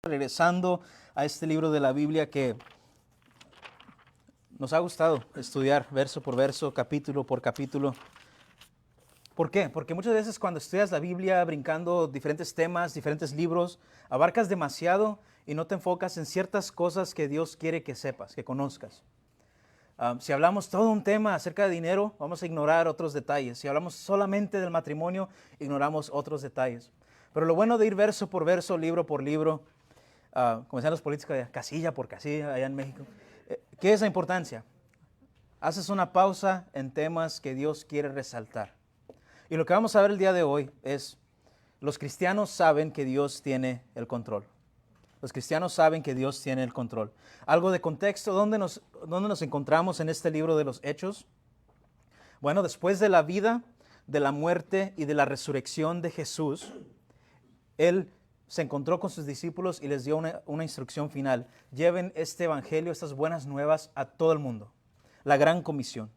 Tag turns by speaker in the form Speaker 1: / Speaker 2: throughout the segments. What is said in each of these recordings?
Speaker 1: Regresando a este libro de la Biblia que nos ha gustado estudiar verso por verso, capítulo por capítulo. ¿Por qué? Porque muchas veces cuando estudias la Biblia brincando diferentes temas, diferentes libros, abarcas demasiado y no te enfocas en ciertas cosas que Dios quiere que sepas, que conozcas. Si hablamos todo un tema acerca de dinero, vamos a ignorar otros detalles. Si hablamos solamente del matrimonio, ignoramos otros detalles. Pero lo bueno de ir verso por verso, libro por libro, como decían los políticos, casilla por casilla allá en México, ¿qué es la importancia? Haces una pausa en temas que Dios quiere resaltar. Y lo que vamos a ver el día de hoy es, los cristianos saben que Dios tiene el control. Los cristianos saben que Dios tiene el control. Algo de contexto, ¿dónde nos encontramos en este libro de los Hechos? Bueno, después de la vida, de la muerte y de la resurrección de Jesús, Él se encontró con sus discípulos y les dio una instrucción final. Lleven este evangelio, estas buenas nuevas a todo el mundo. La gran comisión.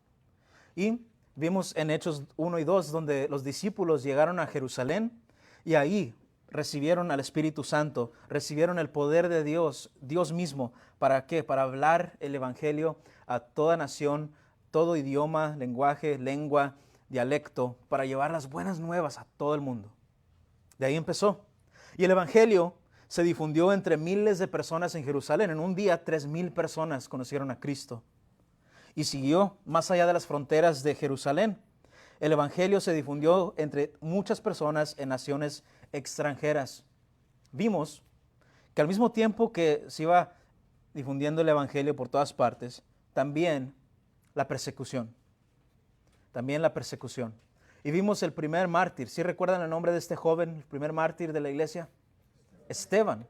Speaker 1: Y vimos en Hechos 1 y 2 donde los discípulos llegaron a Jerusalén y ahí recibieron al Espíritu Santo, recibieron el poder de Dios, Dios mismo. ¿Para qué? Para hablar el evangelio a toda nación, todo idioma, lenguaje, lengua, dialecto, para llevar las buenas nuevas a todo el mundo. De ahí empezó. Y el evangelio se difundió entre miles de personas en Jerusalén. En un día, 3,000 personas conocieron a Cristo. Y siguió más allá de las fronteras de Jerusalén. El evangelio se difundió entre muchas personas en naciones extranjeras. Vimos que al mismo tiempo que se iba difundiendo el evangelio por todas partes, también la persecución. También la persecución. Y vimos el primer mártir. ¿Sí recuerdan el nombre de este joven, el primer mártir de la iglesia? Esteban,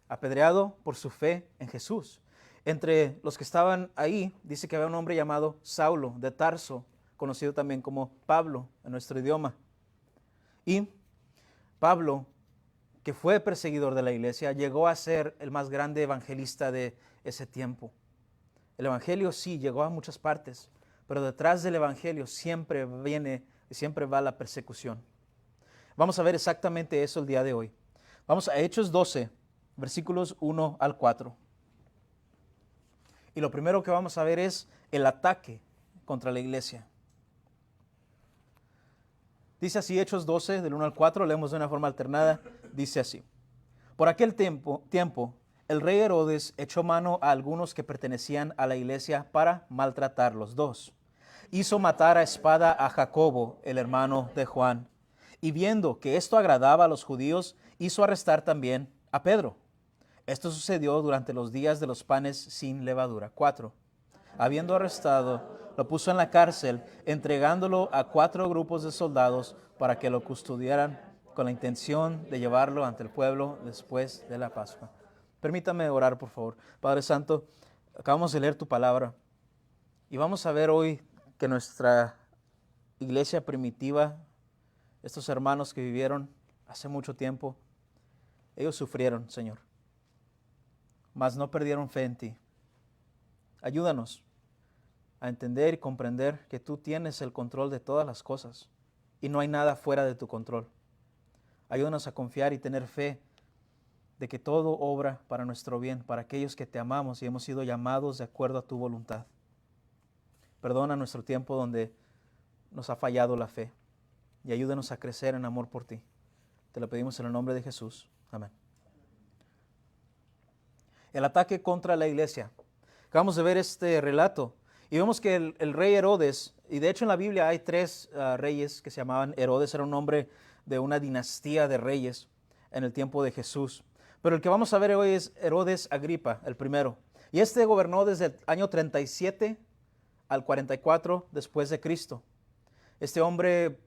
Speaker 1: apedreado por su fe en Jesús. Entre los que estaban ahí, dice que había un hombre llamado Saulo de Tarso, conocido también como Pablo en nuestro idioma. Y Pablo, que fue perseguidor de la iglesia, llegó a ser el más grande evangelista de ese tiempo. El evangelio sí llegó a muchas partes, pero detrás del evangelio siempre va la persecución. Vamos a ver exactamente eso el día de hoy. Vamos a Hechos 12, versículos 1 al 4. Y lo primero que vamos a ver es el ataque contra la iglesia. Dice así Hechos 12, del 1 al 4, leemos de una forma alternada, dice así. Por aquel tiempo, el rey Herodes echó mano a algunos que pertenecían a la iglesia para maltratarlos. 2. Hizo matar a espada a Jacobo, el hermano de Juan. Y viendo que esto agradaba a los judíos, hizo arrestar también a Pedro. Esto sucedió durante los días de los panes sin levadura. 4. Habiendo arrestado, lo puso en la cárcel, entregándolo a 4 grupos de soldados para que lo custodiaran con la intención de llevarlo ante el pueblo después de la Pascua. Permítame orar, por favor. Padre Santo, acabamos de leer tu palabra y vamos a ver hoy que nuestra iglesia primitiva, estos hermanos que vivieron hace mucho tiempo, ellos sufrieron, Señor, mas no perdieron fe en ti. Ayúdanos a entender y comprender que tú tienes el control de todas las cosas y no hay nada fuera de tu control. Ayúdanos a confiar y tener fe de que todo obra para nuestro bien, para aquellos que te amamos y hemos sido llamados de acuerdo a tu voluntad. Perdona nuestro tiempo donde nos ha fallado la fe y ayúdanos a crecer en amor por ti. Te lo pedimos en el nombre de Jesús. Amén. El ataque contra la iglesia. Acabamos de ver este relato y vemos que el rey Herodes, y de hecho en la Biblia hay 3 reyes que se llamaban Herodes, era un nombre de una dinastía de reyes en el tiempo de Jesús. Pero el que vamos a ver hoy es Herodes Agripa, el primero. Y este gobernó desde el año 37 al 44 después de Cristo. Este hombre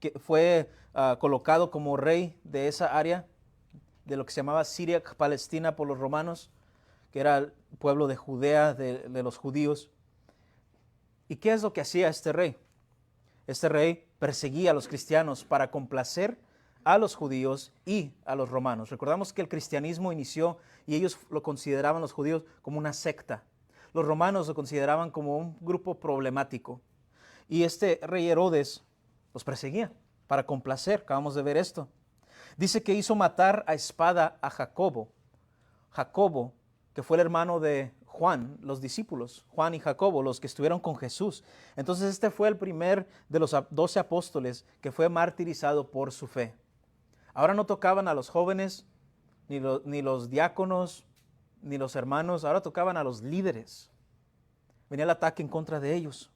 Speaker 1: que fue colocado como rey de esa área, de lo que se llamaba Siria, Palestina por los romanos, que era el pueblo de Judea, de los judíos. ¿Y qué es lo que hacía este rey? Este rey perseguía a los cristianos para complacer a los judíos y a los romanos. Recordamos que el cristianismo inició y ellos lo consideraban, los judíos, como una secta. Los romanos lo consideraban como un grupo problemático. Y este rey Herodes los perseguía para complacer. Acabamos de ver esto. Dice que hizo matar a espada a Jacobo. Jacobo, que fue el hermano de Juan, los discípulos, Juan y Jacobo, los que estuvieron con Jesús. Entonces este fue el primer de los 12 apóstoles que fue martirizado por su fe. Ahora no tocaban a los jóvenes, ni los diáconos, ni los hermanos, ahora tocaban a los líderes. Venía el ataque en contra de ellos.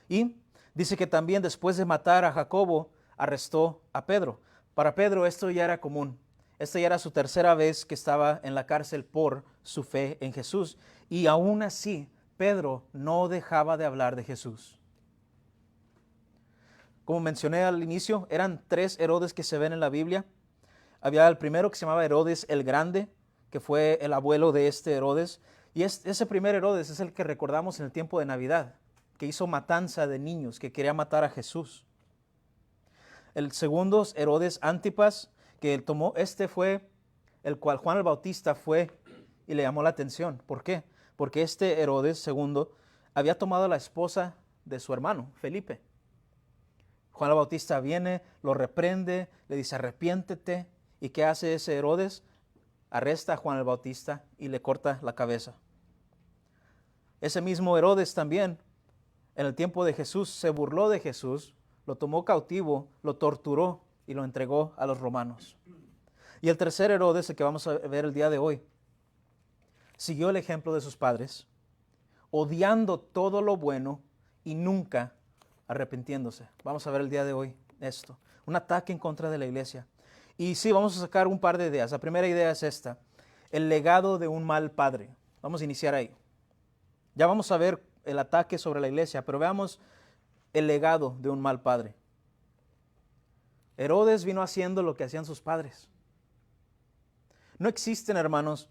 Speaker 1: Y dice que también después de matar a Jacobo, arrestó a Pedro. Para Pedro esto ya era común. Esta ya era su tercera vez que estaba en la cárcel por su fe en Jesús. Y aún así, Pedro no dejaba de hablar de Jesús. Como mencioné al inicio, eran 3 Herodes que se ven en la Biblia. Había el primero que se llamaba Herodes el Grande, que fue el abuelo de este Herodes. Y ese primer Herodes es el que recordamos en el tiempo de Navidad, que hizo matanza de niños, que quería matar a Jesús. El segundo es Herodes Antipas, que él tomó, fue el cual Juan el Bautista fue y le llamó la atención. ¿Por qué? Porque este Herodes segundo había tomado la esposa de su hermano, Felipe. Juan el Bautista viene, lo reprende, le dice arrepiéntete. ¿Y qué hace ese Herodes? Arresta a Juan el Bautista y le corta la cabeza. Ese mismo Herodes también, en el tiempo de Jesús, se burló de Jesús, lo tomó cautivo, lo torturó y lo entregó a los romanos. Y el tercer Herodes, el que vamos a ver el día de hoy, siguió el ejemplo de sus padres, odiando todo lo bueno y nunca arrepintiéndose. Vamos a ver el día de hoy esto, un ataque en contra de la iglesia. Y sí, vamos a sacar un par de ideas. La primera idea es esta, el legado de un mal padre. Vamos a iniciar ahí. Ya vamos a ver el ataque sobre la iglesia, pero veamos el legado de un mal padre. Herodes vino haciendo lo que hacían sus padres. No existen, hermanos,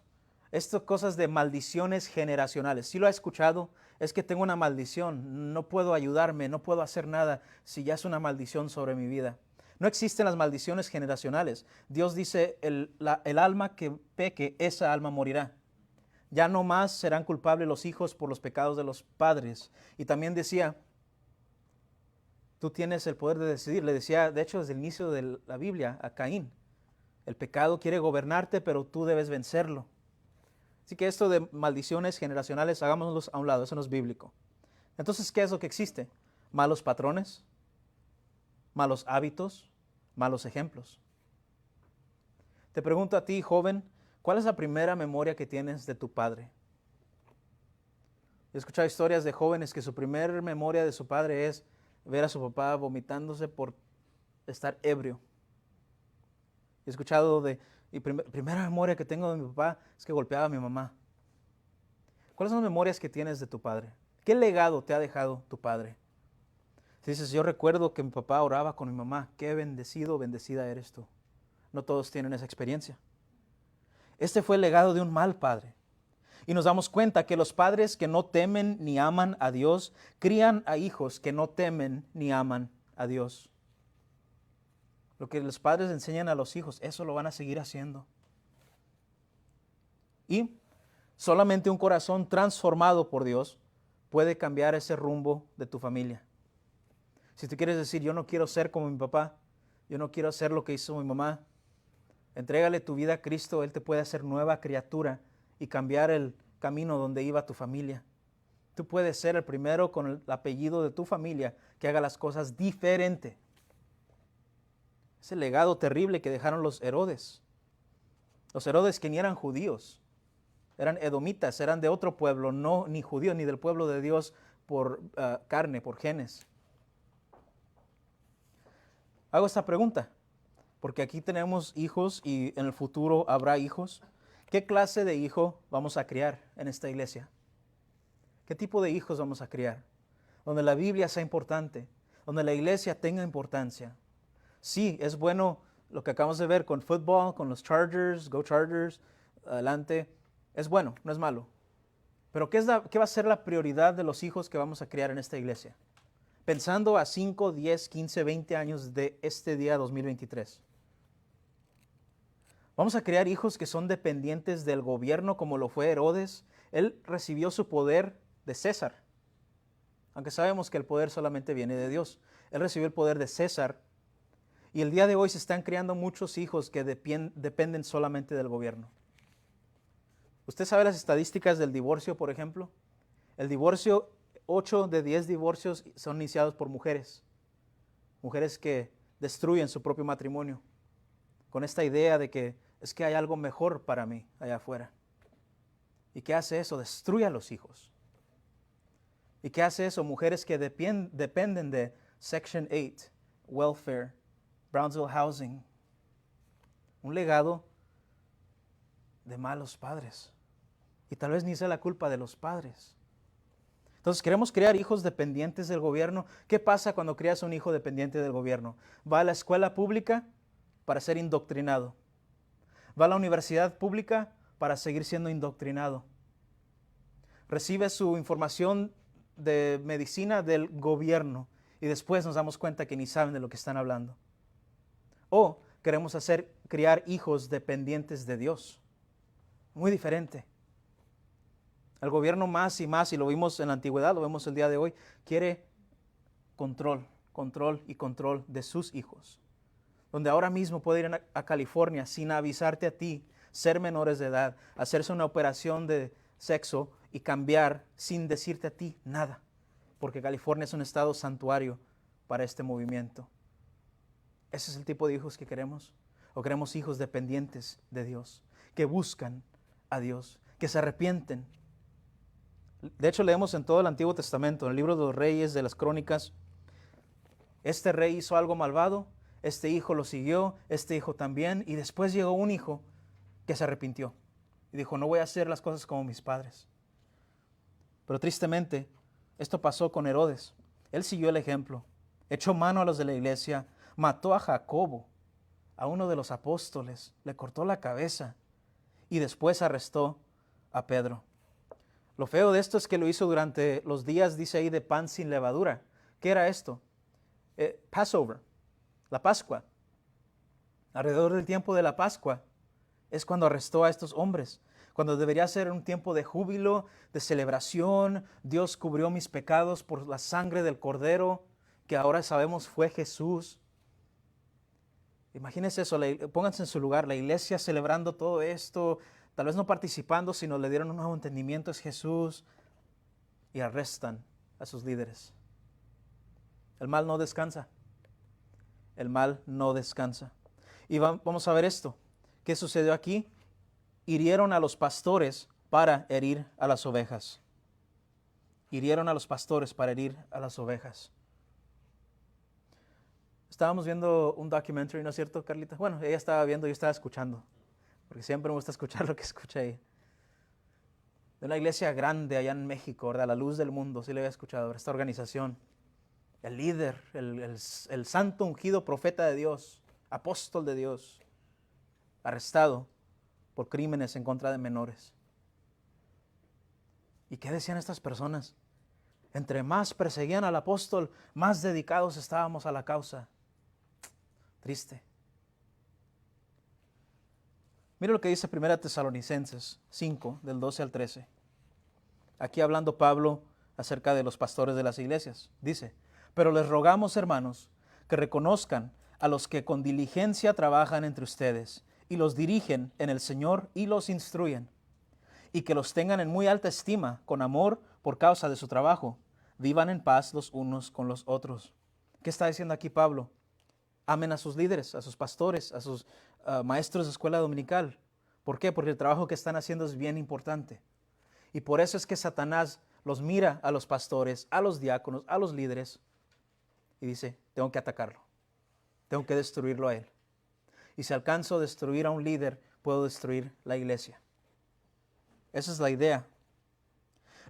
Speaker 1: estas cosas de maldiciones generacionales. Si lo ha escuchado, es que tengo una maldición, no puedo ayudarme, no puedo hacer nada si ya es una maldición sobre mi vida. No existen las maldiciones generacionales. Dios dice, el alma que peque, esa alma morirá. Ya no más serán culpables los hijos por los pecados de los padres. Y también decía, tú tienes el poder de decidir. Le decía, de hecho, desde el inicio de la Biblia a Caín, el pecado quiere gobernarte, pero tú debes vencerlo. Así que esto de maldiciones generacionales, hagámoslos a un lado, eso no es bíblico. Entonces, ¿qué es lo que existe? Malos patrones, malos hábitos, malos ejemplos. Te pregunto a ti, joven, ¿cuál es la primera memoria que tienes de tu padre? He escuchado historias de jóvenes que su primera memoria de su padre es ver a su papá vomitándose por estar ebrio. He escuchado primera memoria que tengo de mi papá es que golpeaba a mi mamá. ¿Cuáles son las memorias que tienes de tu padre? ¿Qué legado te ha dejado tu padre? Si dices, yo recuerdo que mi papá oraba con mi mamá, qué bendecido, bendecida eres tú. No todos tienen esa experiencia. Este fue el legado de un mal padre. Y nos damos cuenta que los padres que no temen ni aman a Dios, crían a hijos que no temen ni aman a Dios. Lo que los padres enseñan a los hijos, eso lo van a seguir haciendo. Y solamente un corazón transformado por Dios puede cambiar ese rumbo de tu familia. Si tú quieres decir, yo no quiero ser como mi papá, yo no quiero hacer lo que hizo mi mamá, entrégale tu vida a Cristo, Él te puede hacer nueva criatura y cambiar el camino donde iba tu familia. Tú puedes ser el primero con el apellido de tu familia que haga las cosas diferente. Ese legado terrible que dejaron los Herodes. Los Herodes que ni eran judíos, eran edomitas, eran de otro pueblo, no ni judíos, ni del pueblo de Dios por carne, por genes. Hago esta pregunta, porque aquí tenemos hijos y en el futuro habrá hijos. ¿Qué clase de hijo vamos a criar en esta iglesia? ¿Qué tipo de hijos vamos a criar? Donde la Biblia sea importante, donde la iglesia tenga importancia. Sí, es bueno lo que acabamos de ver con fútbol, con los Chargers, Go Chargers, adelante. Es bueno, no es malo. Pero ¿qué va a ser la prioridad de los hijos que vamos a criar en esta iglesia? Pensando a 5, 10, 15, 20 años de este día 2023. Vamos a crear hijos que son dependientes del gobierno como lo fue Herodes. Él recibió su poder de César, aunque sabemos que el poder solamente viene de Dios. Él recibió el poder de César Y el día de hoy se están criando muchos hijos que dependen solamente del gobierno. ¿Usted sabe las estadísticas del divorcio, por ejemplo? El divorcio, 8 de 10 divorcios son iniciados por mujeres. Mujeres que destruyen su propio matrimonio con esta idea de que es que hay algo mejor para mí allá afuera. ¿Y qué hace eso? Destruye a los hijos. ¿Y qué hace eso? Mujeres que dependen de Section 8, welfare, Brownsville Housing. Un legado de malos padres. Y tal vez ni sea la culpa de los padres. Entonces, queremos criar hijos dependientes del gobierno. ¿Qué pasa cuando crías un hijo dependiente del gobierno? Va a la escuela pública para ser indoctrinado. Va a la universidad pública para seguir siendo indoctrinado. Recibe su información de medicina del gobierno y después nos damos cuenta que ni saben de lo que están hablando. O queremos criar hijos dependientes de Dios. Muy diferente. El gobierno más y más, y lo vimos en la antigüedad, lo vemos el día de hoy, quiere control y control de sus hijos. Donde ahora mismo puede ir a California sin avisarte a ti, ser menores de edad, hacerse una operación de sexo y cambiar sin decirte a ti nada. Porque California es un estado santuario para este movimiento. ¿Ese es el tipo de hijos que queremos? ¿O queremos hijos dependientes de Dios, que buscan a Dios, que se arrepienten? De hecho, leemos en todo el Antiguo Testamento, en el libro de los Reyes, de las Crónicas, este rey hizo algo malvado, este hijo lo siguió, este hijo también, y después llegó un hijo que se arrepintió y dijo, no voy a hacer las cosas como mis padres. Pero tristemente, esto pasó con Herodes. Él siguió el ejemplo, echó mano a los de la iglesia, mató a Jacobo, a uno de los apóstoles, le cortó la cabeza y después arrestó a Pedro. Lo feo de esto es que lo hizo durante los días, dice ahí, de pan sin levadura. ¿Qué era esto? Passover, la Pascua. Alrededor del tiempo de la Pascua es cuando arrestó a estos hombres. Cuando debería ser un tiempo de júbilo, de celebración. Dios cubrió mis pecados por la sangre del Cordero, que ahora sabemos fue Jesús. Imagínense eso, pónganse en su lugar, la iglesia celebrando todo esto, tal vez no participando, sino le dieron un nuevo entendimiento, es Jesús, y arrestan a sus líderes. El mal no descansa. El mal no descansa. Y vamos a ver esto. ¿Qué sucedió aquí? Hirieron a los pastores para herir a las ovejas. Hirieron a los pastores para herir a las ovejas. Estábamos viendo un documentary, ¿no es cierto, Carlita? Bueno, ella estaba viendo, yo estaba escuchando, porque siempre me gusta escuchar lo que escucha ella. De una iglesia grande allá en México, ¿verdad? La Luz del Mundo, sí le había escuchado, esta organización. El líder, el santo ungido profeta de Dios, apóstol de Dios, arrestado por crímenes en contra de menores. ¿Y qué decían estas personas? Entre más perseguían al apóstol, más dedicados estábamos a la causa. Triste. Mira lo que dice 1 Tesalonicenses 5, del 12 al 13. Aquí hablando Pablo acerca de los pastores de las iglesias. Dice, pero les rogamos, hermanos, que reconozcan a los que con diligencia trabajan entre ustedes y los dirigen en el Señor y los instruyen, y que los tengan en muy alta estima, con amor por causa de su trabajo. Vivan en paz los unos con los otros. ¿Qué está diciendo aquí Pablo? Amen a sus líderes, a sus pastores, a sus maestros de escuela dominical. ¿Por qué? Porque el trabajo que están haciendo es bien importante. Y por eso es que Satanás los mira a los pastores, a los diáconos, a los líderes y dice, tengo que atacarlo, tengo que destruirlo a él. Y si alcanzo a destruir a un líder, puedo destruir la iglesia. Esa es la idea.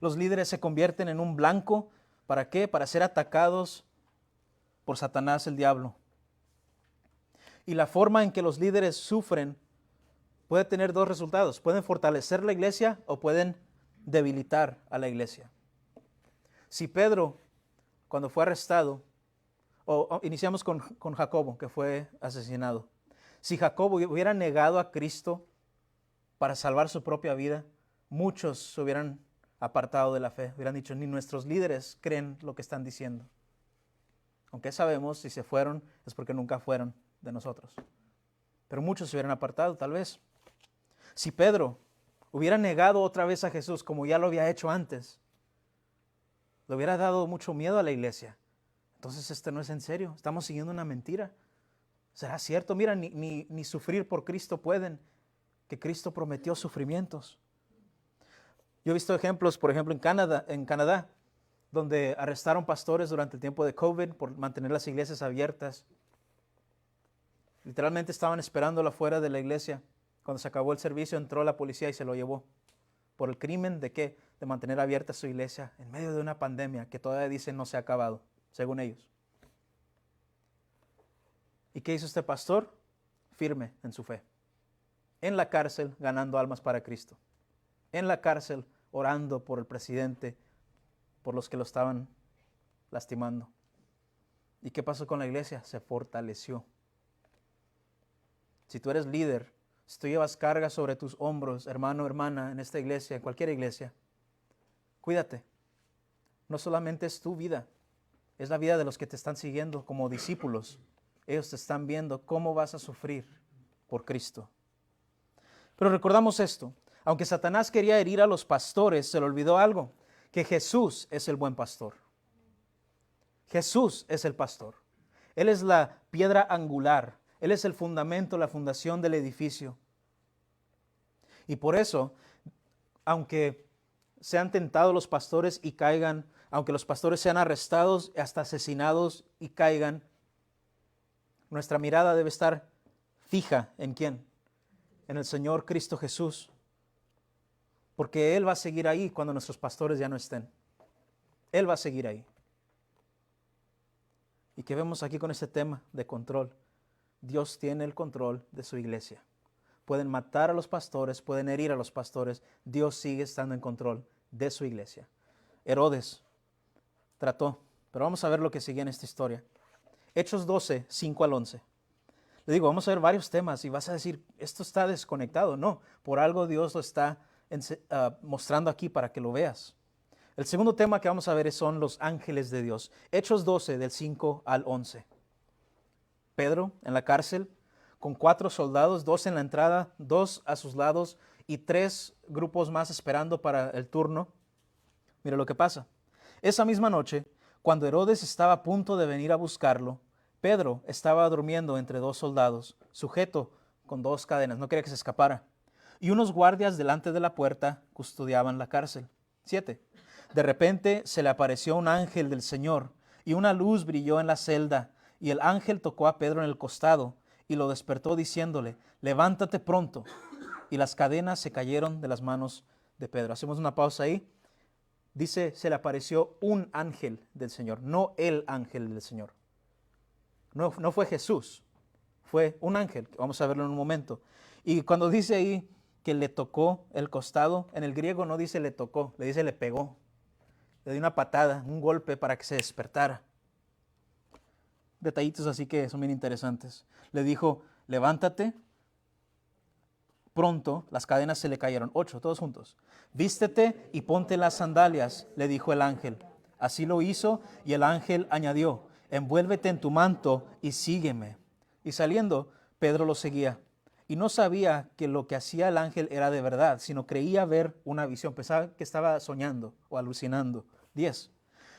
Speaker 1: Los líderes se convierten en un blanco, ¿para qué? Para ser atacados por Satanás, el diablo. Y la forma en que los líderes sufren puede tener dos resultados. Pueden fortalecer la iglesia o pueden debilitar a la iglesia. Si Pedro, cuando fue arrestado, o iniciamos con Jacobo, que fue asesinado. Si Jacobo hubiera negado a Cristo para salvar su propia vida, muchos se hubieran apartado de la fe. Hubieran dicho, ni nuestros líderes creen lo que están diciendo. Aunque sabemos, si se fueron, es porque nunca fueron de nosotros. Pero muchos se hubieran apartado, tal vez. Si Pedro hubiera negado otra vez a Jesús como ya lo había hecho antes, le hubiera dado mucho miedo a la iglesia. Entonces no es en serio, estamos siguiendo una mentira. ¿Será cierto? Mira, ni sufrir por Cristo pueden, que Cristo prometió sufrimientos. Yo he visto ejemplos, por ejemplo, en Canadá, donde arrestaron pastores durante el tiempo de COVID por mantener las iglesias abiertas. Literalmente estaban esperándolo afuera de la iglesia. Cuando se acabó el servicio, entró la policía y se lo llevó. ¿Por el crimen de qué? De mantener abierta su iglesia en medio de una pandemia que todavía dicen no se ha acabado, según ellos. ¿Y qué hizo este pastor? Firme en su fe. En la cárcel, ganando almas para Cristo. En la cárcel, orando por el presidente, por los que lo estaban lastimando. ¿Y qué pasó con la iglesia? Se fortaleció. Si tú eres líder, si tú llevas carga sobre tus hombros, hermano, hermana, en esta iglesia, en cualquier iglesia, cuídate. No solamente es tu vida, es la vida de los que te están siguiendo como discípulos. Ellos te están viendo cómo vas a sufrir por Cristo. Pero recordamos esto, aunque Satanás quería herir a los pastores, se le olvidó algo, que Jesús es el buen pastor. Jesús es el pastor. Él es la piedra angular. Él es el fundamento, la fundación del edificio. Y por eso, aunque sean tentados los pastores y caigan, aunque los pastores sean arrestados, hasta asesinados y caigan, nuestra mirada debe estar fija ¿en quién? En el Señor Cristo Jesús. Porque Él va a seguir ahí cuando nuestros pastores ya no estén. Él va a seguir ahí. ¿Y qué vemos aquí con este tema de control? Dios tiene el control de su iglesia. Pueden matar a los pastores, pueden herir a los pastores. Dios sigue estando en control de su iglesia. Herodes trató, pero vamos a ver lo que sigue en esta historia. Hechos 12, 5 al 11. Le digo, vamos a ver varios temas y vas a decir, esto está desconectado. No, por algo Dios lo está mostrando aquí para que lo veas. El segundo tema que vamos a ver son los ángeles de Dios. Hechos 12, del 5 al 11. Pedro en la cárcel con 4 soldados, 2 en la entrada, 2 a sus lados y 3 grupos más esperando para el turno. Mira lo que pasa. Esa misma noche, cuando Herodes estaba a punto de venir a buscarlo, Pedro estaba durmiendo entre 2 soldados, sujeto con 2 cadenas, no quería que se escapara. Y unos guardias delante de la puerta custodiaban la cárcel. 7. De repente se le apareció un ángel del Señor y una luz brilló en la celda. Y el ángel tocó a Pedro en el costado y lo despertó diciéndole, levántate pronto. Y las cadenas se cayeron de las manos de Pedro. Hacemos una pausa ahí. Dice, se le apareció un ángel del Señor, no el ángel del Señor. No fue Jesús, fue un ángel. Vamos a verlo en un momento. Y cuando dice ahí que le tocó el costado, en el griego no dice le tocó, le dice le pegó. Le dio una patada, un golpe para que se despertara. Detallitos así que son bien interesantes. Le dijo, levántate, pronto las cadenas se le cayeron. 8, todos juntos. Vístete y ponte las sandalias, le dijo el ángel. Así lo hizo y el ángel añadió, envuélvete en tu manto y sígueme. Y saliendo, Pedro lo seguía. Y no sabía que lo que hacía el ángel era de verdad, sino creía ver una visión. Pensaba que estaba soñando o alucinando. 10.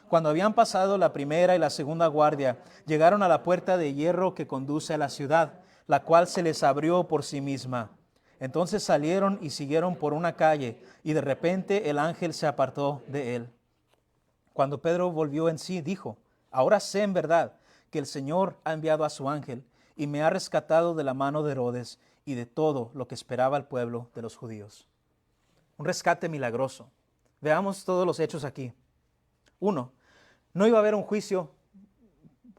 Speaker 1: Cuando habían pasado la primera y la segunda guardia, llegaron a la puerta de hierro que conduce a la ciudad, la cual se les abrió por sí misma. Entonces salieron y siguieron por una calle, y de repente el ángel se apartó de él. Cuando Pedro volvió en sí, dijo, ahora sé en verdad que el Señor ha enviado a su ángel y me ha rescatado de la mano de Herodes y de todo lo que esperaba el pueblo de los judíos. Un rescate milagroso. Veamos todos los hechos aquí. 1. No iba a haber un juicio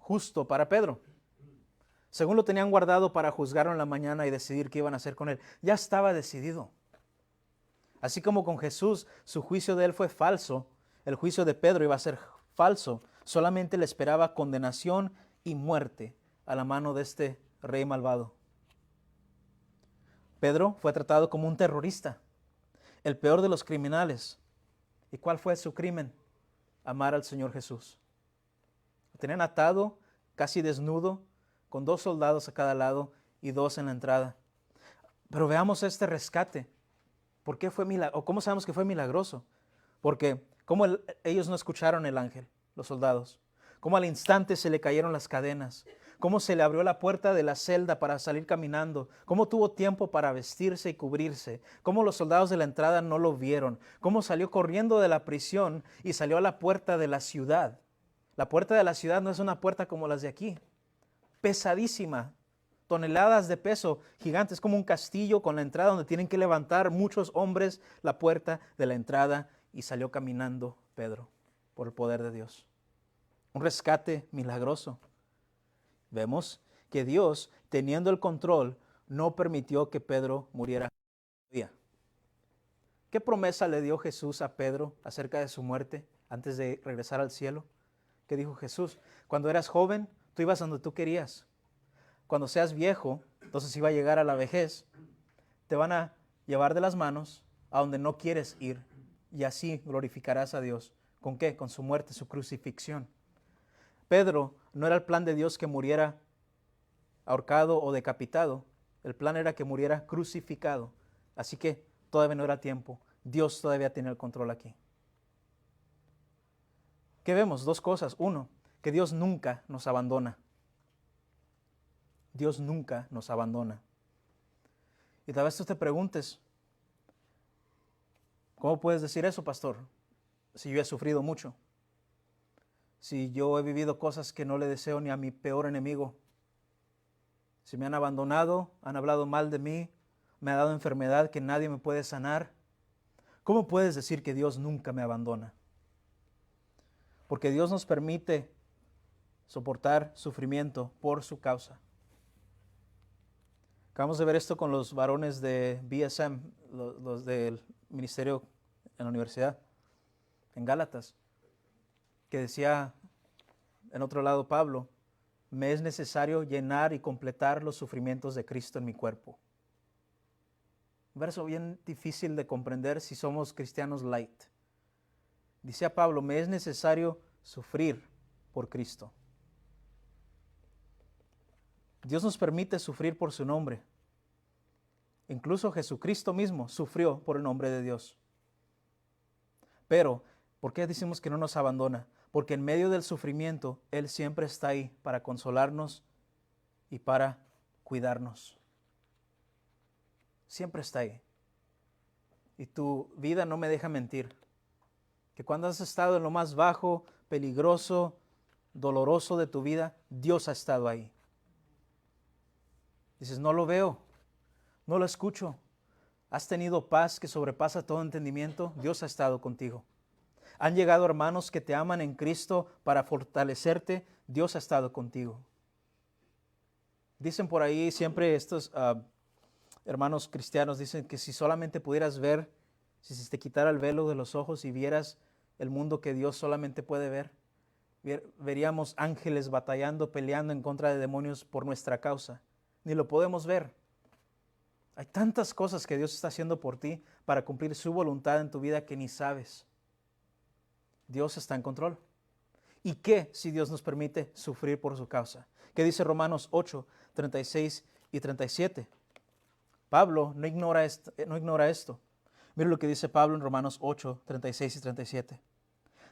Speaker 1: justo para Pedro. Según lo tenían guardado para juzgarlo en la mañana y decidir qué iban a hacer con él. Ya estaba decidido. Así como con Jesús, su juicio de él fue falso, el juicio de Pedro iba a ser falso. Solamente le esperaba condenación y muerte a la mano de este rey malvado. Pedro fue tratado como un terrorista, el peor de los criminales. ¿Y cuál fue su crimen? Amar al Señor Jesús. Lo tenían atado, casi desnudo, con 2 soldados a cada lado y 2 en la entrada. Pero veamos este rescate. ¿Por qué fue milagroso? ¿O cómo sabemos que fue milagroso? Porque cómo ellos no escucharon el ángel, los soldados. Cómo al instante se le cayeron las cadenas. Cómo se le abrió la puerta de la celda para salir caminando. Cómo tuvo tiempo para vestirse y cubrirse. Cómo los soldados de la entrada no lo vieron. Cómo salió corriendo de la prisión y salió a la puerta de la ciudad. La puerta de la ciudad no es una puerta como las de aquí. Pesadísima. Toneladas de peso, gigantes, como un castillo con la entrada donde tienen que levantar muchos hombres la puerta de la entrada, y salió caminando Pedro por el poder de Dios. Un rescate milagroso. Vemos que Dios, teniendo el control, no permitió que Pedro muriera. ¿Qué promesa le dio Jesús a Pedro acerca de su muerte antes de regresar al cielo? ¿Qué dijo Jesús? Cuando eras joven, tú ibas donde tú querías. Cuando seas viejo, entonces iba a llegar a la vejez, te van a llevar de las manos a donde no quieres ir, y así glorificarás a Dios. ¿Con qué? Con su muerte, su crucifixión. Pedro, no era el plan de Dios que muriera ahorcado o decapitado. El plan era que muriera crucificado. Así que todavía no era tiempo. Dios todavía tiene el control aquí. ¿Qué vemos? 2 cosas. 1, que Dios nunca nos abandona. Dios nunca nos abandona. Y tal vez tú te preguntes, ¿cómo puedes decir eso, pastor? Si yo he sufrido mucho. Si yo he vivido cosas que no le deseo ni a mi peor enemigo. Si me han abandonado, han hablado mal de mí, me ha dado enfermedad que nadie me puede sanar. ¿Cómo puedes decir que Dios nunca me abandona? Porque Dios nos permite soportar sufrimiento por su causa. Acabamos de ver esto con los varones de BSM, los del ministerio en la universidad, en Gálatas, que decía en otro lado Pablo, me es necesario llenar y completar los sufrimientos de Cristo en mi cuerpo. Un verso bien difícil de comprender si somos cristianos light. Dice a Pablo, me es necesario sufrir por Cristo. Dios nos permite sufrir por su nombre. Incluso Jesucristo mismo sufrió por el nombre de Dios. Pero, ¿por qué decimos que no nos abandona? Porque en medio del sufrimiento, Él siempre está ahí para consolarnos y para cuidarnos. Siempre está ahí. Y tu vida no me deja mentir. Que cuando has estado en lo más bajo, peligroso, doloroso de tu vida, Dios ha estado ahí. Dices, no lo veo, no lo escucho. ¿Has tenido paz que sobrepasa todo entendimiento? Dios ha estado contigo. ¿Han llegado hermanos que te aman en Cristo para fortalecerte? Dios ha estado contigo. Dicen por ahí siempre estos hermanos cristianos, dicen que si solamente pudieras ver, si se te quitara el velo de los ojos y vieras el mundo que Dios solamente puede ver, veríamos ángeles batallando, peleando en contra de demonios por nuestra causa. Ni lo podemos ver. Hay tantas cosas que Dios está haciendo por ti para cumplir su voluntad en tu vida que ni sabes. Dios está en control. ¿Y qué si Dios nos permite sufrir por su causa? ¿Qué dice Romanos 8, 36 y 37? Pablo no ignora esto. Mira lo que dice Pablo en Romanos 8, 36 y 37.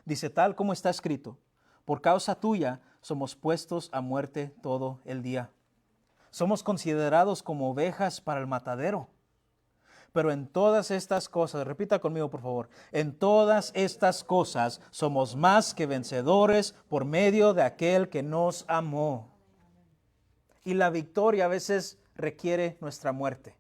Speaker 1: Dice, tal como está escrito, por causa tuya somos puestos a muerte todo el día. Somos considerados como ovejas para el matadero. Pero en todas estas cosas, repita conmigo por favor, en todas estas cosas somos más que vencedores por medio de aquel que nos amó. Y la victoria a veces requiere nuestra muerte.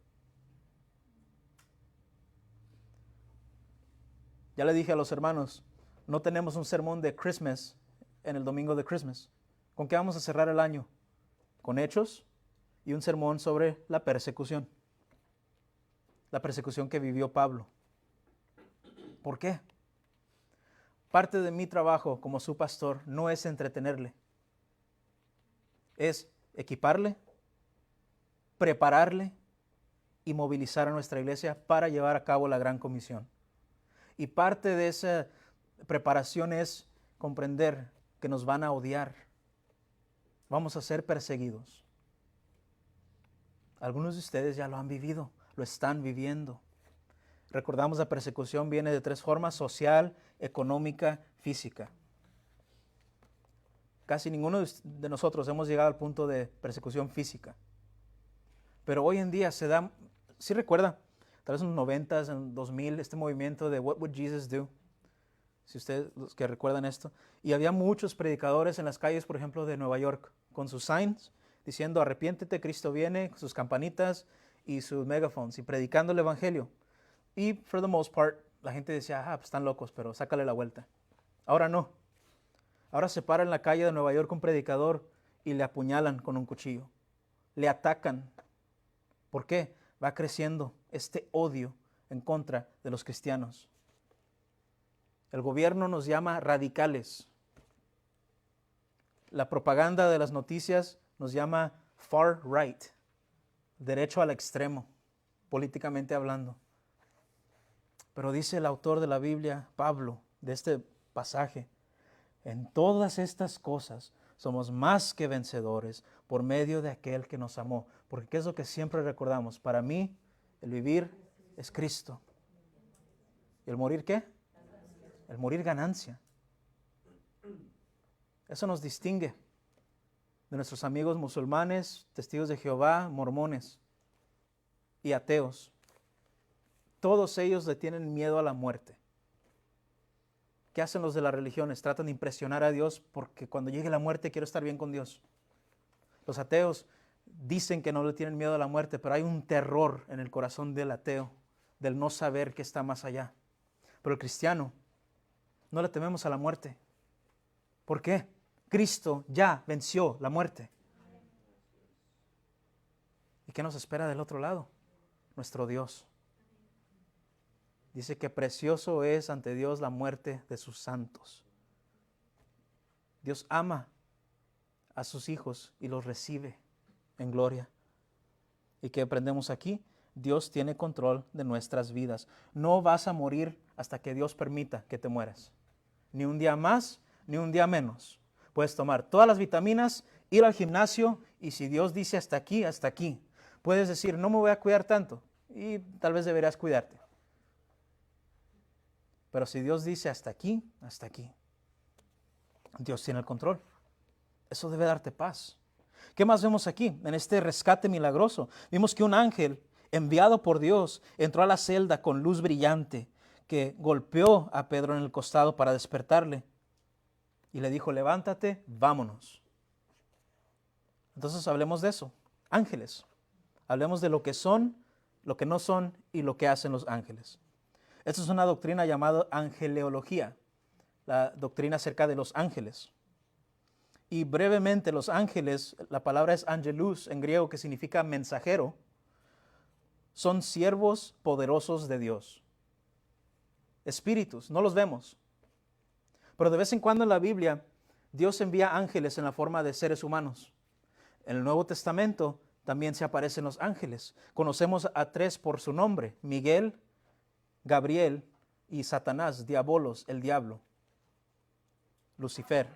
Speaker 1: Ya le dije a los hermanos, no tenemos un sermón de Christmas en el domingo de Christmas. ¿Con qué vamos a cerrar el año? Con hechos y un sermón sobre la persecución. La persecución que vivió Pablo. ¿Por qué? Parte de mi trabajo como su pastor no es entretenerle. Es equiparle, prepararle y movilizar a nuestra iglesia para llevar a cabo la gran comisión. Y parte de esa preparación es comprender que nos van a odiar. Vamos a ser perseguidos. Algunos de ustedes ya lo han vivido, lo están viviendo. Recordamos la persecución viene de 3 formas: social, económica, física. Casi ninguno de nosotros hemos llegado al punto de persecución física. Pero hoy en día se da, ¿sí recuerda? Tal vez en los 90s, en 2000, este movimiento de What Would Jesus Do? Si ustedes, los que recuerdan esto. Y había muchos predicadores en las calles, por ejemplo, de Nueva York, con sus signs, diciendo arrepiéntete, Cristo viene, sus campanitas y sus megaphones, y predicando el evangelio. Y for the most part, la gente decía, pues están locos, pero sácale la vuelta. Ahora no. Ahora se para en la calle de Nueva York un predicador y le apuñalan con un cuchillo. Le atacan. ¿Por qué? Va creciendo este odio en contra de los cristianos. El gobierno nos llama radicales. La propaganda de las noticias nos llama far right, derecho al extremo, políticamente hablando. Pero dice el autor de la Biblia, Pablo, de este pasaje, en todas estas cosas somos más que vencedores por medio de aquel que nos amó. Porque ¿qué es lo que siempre recordamos? Para mí, el vivir es Cristo. ¿Y el morir qué? El morir ganancia. Eso nos distingue de nuestros amigos musulmanes, testigos de Jehová, mormones y ateos. Todos ellos le tienen miedo a la muerte. ¿Qué hacen los de las religiones? Tratan de impresionar a Dios porque cuando llegue la muerte quiero estar bien con Dios. Los ateos dicen que no le tienen miedo a la muerte, pero hay un terror en el corazón del ateo, del no saber qué está más allá. Pero el cristiano, no le tememos a la muerte. ¿Por qué? Cristo ya venció la muerte. ¿Y qué nos espera del otro lado? Nuestro Dios. Dice que precioso es ante Dios la muerte de sus santos. Dios ama a sus hijos y los recibe en gloria. ¿Y qué aprendemos aquí? Dios tiene control de nuestras vidas. No vas a morir hasta que Dios permita que te mueras. Ni un día más, ni un día menos. Puedes tomar todas las vitaminas, ir al gimnasio y si Dios dice hasta aquí, hasta aquí. Puedes decir, no me voy a cuidar tanto y tal vez deberías cuidarte. Pero si Dios dice hasta aquí, hasta aquí. Dios tiene el control. Eso debe darte paz. ¿Qué más vemos aquí en este rescate milagroso? Vimos que un ángel enviado por Dios entró a la celda con luz brillante que golpeó a Pedro en el costado para despertarle y le dijo, levántate, vámonos. Entonces hablemos de eso, ángeles. Hablemos de lo que son, lo que no son y lo que hacen los ángeles. Esta es una doctrina llamada angeleología, la doctrina acerca de los ángeles. Y brevemente, los ángeles, la palabra es angelus en griego, que significa mensajero, son siervos poderosos de Dios. Espíritus, no los vemos. Pero de vez en cuando en la Biblia, Dios envía ángeles en la forma de seres humanos. En el Nuevo Testamento también se aparecen los ángeles. Conocemos a 3 por su nombre, Miguel, Gabriel y Satanás, diabolos, el diablo, Lucifer.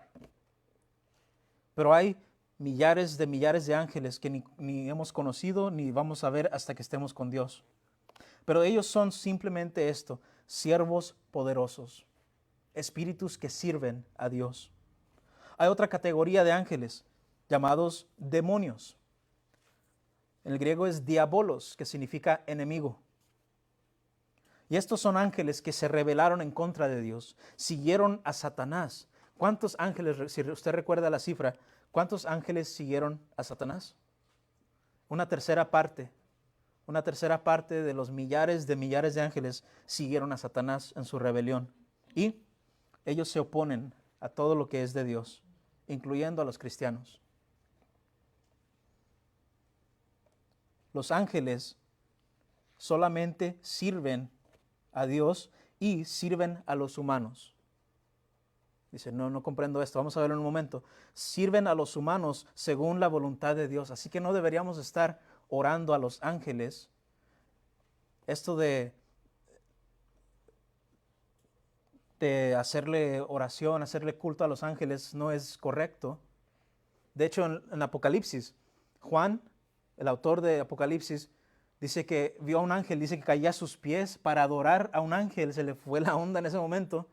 Speaker 1: Pero hay millares de ángeles que ni hemos conocido ni vamos a ver hasta que estemos con Dios. Pero ellos son simplemente esto, siervos poderosos, espíritus que sirven a Dios. Hay otra categoría de ángeles llamados demonios. En el griego es diabolos, que significa enemigo. Y estos son ángeles que se rebelaron en contra de Dios, siguieron a Satanás. ¿Cuántos ángeles, si usted recuerda la cifra, cuántos ángeles siguieron a Satanás? Una tercera parte de los millares de ángeles siguieron a Satanás en su rebelión. Y ellos se oponen a todo lo que es de Dios, incluyendo a los cristianos. Los ángeles solamente sirven a Dios y sirven a los humanos. Dice, no comprendo esto, vamos a verlo en un momento. Sirven a los humanos según la voluntad de Dios, así que no deberíamos estar orando a los ángeles. Esto de hacerle oración, hacerle culto a los ángeles no es correcto. De hecho, en Apocalipsis, Juan el autor de Apocalipsis, dice que vio a un ángel, dice que caía a sus pies para adorar a un ángel. Se le fue la onda en ese momento.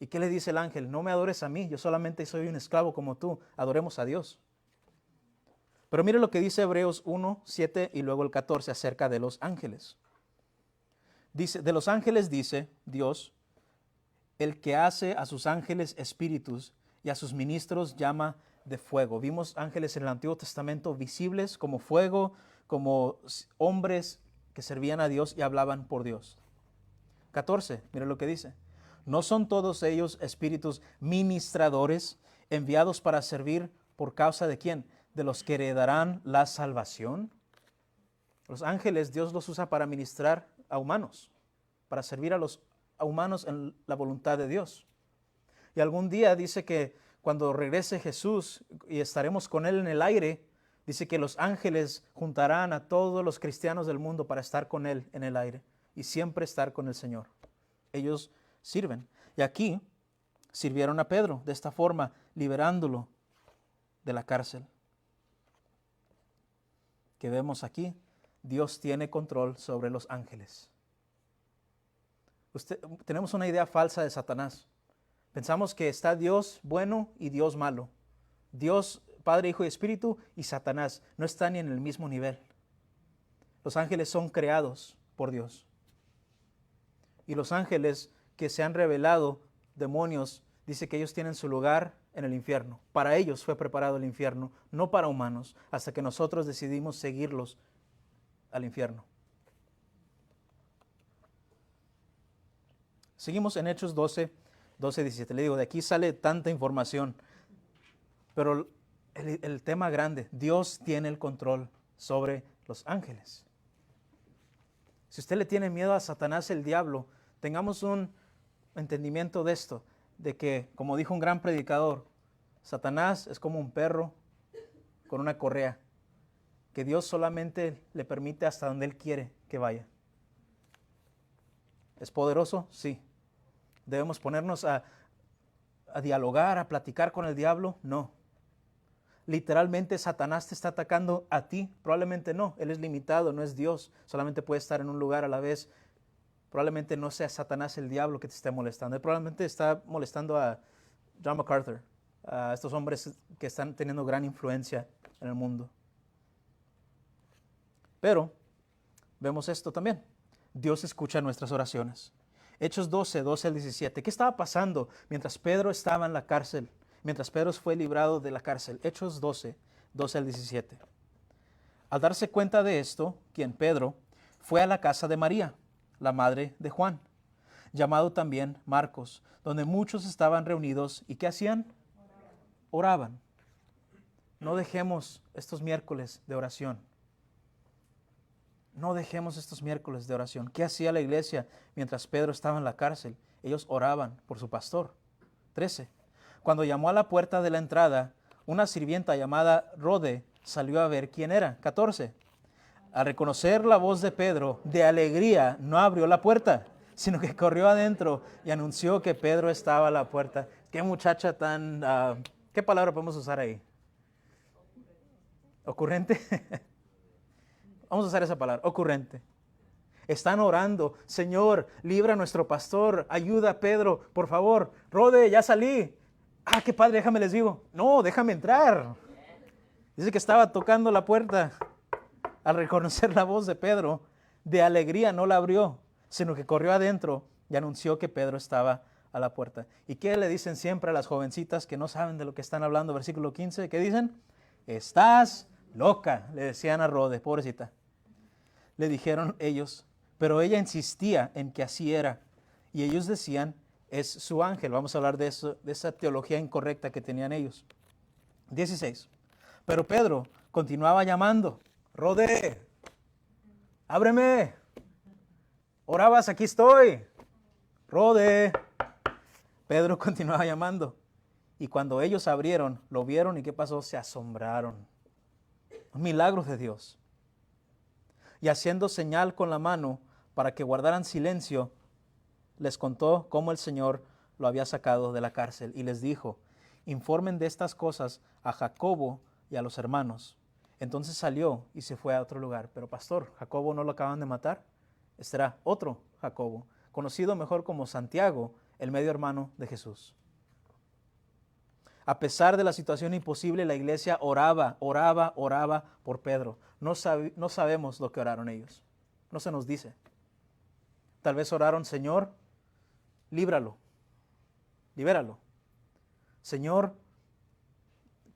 Speaker 1: ¿Y qué le dice el ángel? No me adores a mí, yo solamente soy un esclavo como tú. Adoremos a Dios. Pero mire lo que dice Hebreos 1, 7 y luego el 14 acerca de los ángeles. Dice, de los ángeles dice Dios, el que hace a sus ángeles espíritus y a sus ministros llama de fuego. Vimos ángeles en el Antiguo Testamento visibles como fuego, como hombres que servían a Dios y hablaban por Dios. 14, mire lo que dice. ¿No son todos ellos espíritus ministradores enviados para servir por causa de quién? De los que heredarán la salvación. Los ángeles Dios los usa para ministrar a humanos, para servir a humanos en la voluntad de Dios. Y algún día dice que cuando regrese Jesús y estaremos con Él en el aire, dice que los ángeles juntarán a todos los cristianos del mundo para estar con Él en el aire y siempre estar con el Señor. Ellos sirven. Y aquí sirvieron a Pedro de esta forma, liberándolo de la cárcel. Que vemos aquí, Dios tiene control sobre los ángeles. Tenemos una idea falsa de Satanás. Pensamos que está Dios bueno y Dios malo. Dios, Padre, Hijo y Espíritu, y Satanás no están ni en el mismo nivel. Los ángeles son creados por Dios. Y los ángeles que se han revelado, demonios, dice que ellos tienen su lugar en el infierno. Para ellos fue preparado el infierno, no para humanos, hasta que nosotros decidimos seguirlos al infierno. Seguimos en Hechos 12, 17. Le digo, de aquí sale tanta información. Pero el tema grande, Dios tiene el control sobre los ángeles. Si usted le tiene miedo a Satanás, el diablo, tengamos un entendimiento de esto, de que, como dijo un gran predicador, Satanás es como un perro con una correa, que Dios solamente le permite hasta donde Él quiere que vaya. ¿Es poderoso? Sí. ¿Debemos ponernos a dialogar, a platicar con el diablo? No. Literalmente Satanás te está atacando a ti. Probablemente no. Él es limitado, no es Dios. Solamente puede estar en un lugar a la vez. Probablemente no sea Satanás el diablo que te esté molestando. Él probablemente está molestando a John MacArthur, a estos hombres que están teniendo gran influencia en el mundo. Pero vemos esto también. Dios escucha nuestras oraciones. Hechos 12, 12 al 17. ¿Qué estaba pasando mientras Pedro estaba en la cárcel? Mientras Pedro fue librado de la cárcel. Hechos 12, 12 al 17. Al darse cuenta de esto, Pedro, fue a la casa de María, la madre de Juan, llamado también Marcos, donde muchos estaban reunidos. ¿Y qué hacían? Oraban. No dejemos estos miércoles de oración. No dejemos estos miércoles de oración. ¿Qué hacía la iglesia mientras Pedro estaba en la cárcel? Ellos oraban por su pastor. 13. Cuando llamó a la puerta de la entrada, una sirvienta llamada Rode salió a ver quién era. 14. Al reconocer la voz de Pedro, de alegría, no abrió la puerta, sino que corrió adentro y anunció que Pedro estaba a la puerta. Qué muchacha tan... ¿qué palabra podemos usar ahí? ¿Ocurrente? Vamos a usar esa palabra, ocurrente. Están orando, Señor, libra a nuestro pastor, ayuda a Pedro, por favor. Rode, ya salí. Ah, qué padre, déjame les digo. No, déjame entrar. Dice que estaba tocando la puerta. Al reconocer la voz de Pedro, de alegría no la abrió, sino que corrió adentro y anunció que Pedro estaba a la puerta. ¿Y qué le dicen siempre a las jovencitas que no saben de lo que están hablando? Versículo 15, ¿qué dicen? Estás loca, le decían a Rode, pobrecita. Le dijeron ellos, pero ella insistía en que así era. Y ellos decían, es su ángel. Vamos a hablar de eso, de esa teología incorrecta que tenían ellos. 16. Pero Pedro continuaba llamando, Rode, ábreme. Orabas, aquí estoy. Rode. Pedro continuaba llamando. Y cuando ellos abrieron, lo vieron y ¿qué pasó? Se asombraron. Milagros de Dios. Y haciendo señal con la mano para que guardaran silencio, les contó cómo el Señor lo había sacado de la cárcel y les dijo, informen de estas cosas a Jacobo y a los hermanos. Entonces salió y se fue a otro lugar. Pero pastor, Jacobo no lo acaban de matar. Este era otro Jacobo, conocido mejor como Santiago, el medio hermano de Jesús. A pesar de la situación imposible, la iglesia oraba por Pedro. No sabemos lo que oraron ellos. No se nos dice. Tal vez oraron, Señor, líbralo, libéralo. Señor,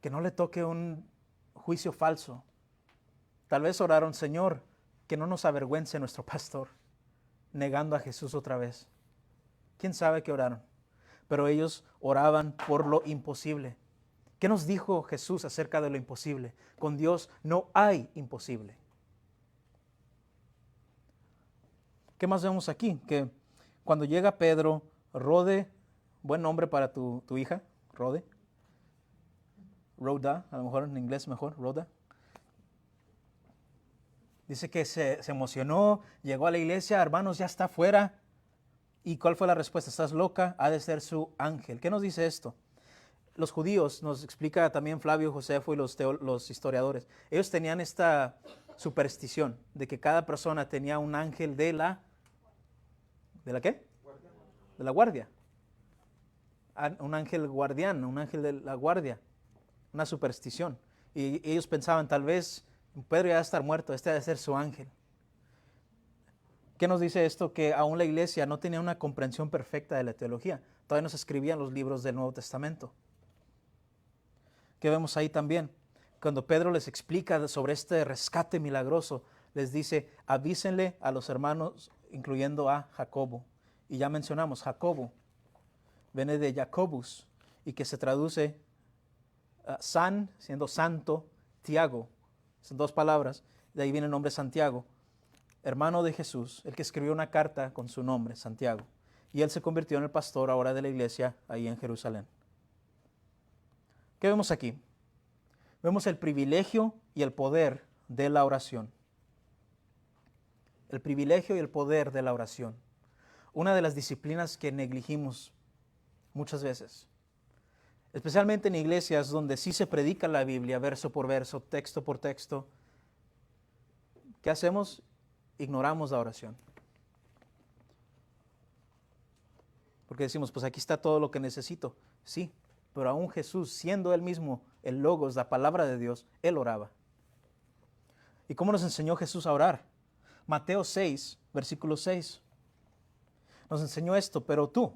Speaker 1: que no le toque un juicio falso. Tal vez oraron, Señor, que no nos avergüence nuestro pastor, negando a Jesús otra vez. ¿Quién sabe qué oraron? Pero ellos oraban por lo imposible. ¿Qué nos dijo Jesús acerca de lo imposible? Con Dios no hay imposible. ¿Qué más vemos aquí? Que cuando llega Pedro, Rode, buen nombre para tu hija, Rode. Rhoda, a lo mejor en inglés mejor, Rhoda. Dice que se emocionó, llegó a la iglesia, hermanos, ya está afuera. ¿Y cuál fue la respuesta? ¿Estás loca? Ha de ser su ángel. ¿Qué nos dice esto? Los judíos, nos explica también Flavio Josefo y los historiadores, ellos tenían esta superstición de que cada persona tenía un ángel ¿de la qué? De la guardia. Un ángel guardián, un ángel de la guardia. Una superstición. Y ellos pensaban, tal vez Pedro ya va a estar muerto, este ha de ser su ángel. ¿Qué nos dice esto? Que aún la iglesia no tenía una comprensión perfecta de la teología. Todavía no se escribían los libros del Nuevo Testamento. ¿Qué vemos ahí también? Cuando Pedro les explica sobre este rescate milagroso, les dice, avísenle a los hermanos, incluyendo a Jacobo. Y ya mencionamos, Jacobo viene de Jacobus, y que se traduce san, siendo santo, Tiago. Son dos palabras, de ahí viene el nombre Santiago. Hermano de Jesús, el que escribió una carta con su nombre, Santiago. Y él se convirtió en el pastor ahora de la iglesia ahí en Jerusalén. ¿Qué vemos aquí? Vemos el privilegio y el poder de la oración. El privilegio y el poder de la oración. Una de las disciplinas que negligimos muchas veces. Especialmente en iglesias donde sí se predica la Biblia, verso por verso, texto por texto. ¿Qué hacemos? Ignoramos la oración. Porque decimos, pues aquí está todo lo que necesito. Sí, pero aún Jesús, siendo Él mismo el Logos, la palabra de Dios, Él oraba. ¿Y cómo nos enseñó Jesús a orar? Mateo 6, versículo 6. Nos enseñó esto, pero tú,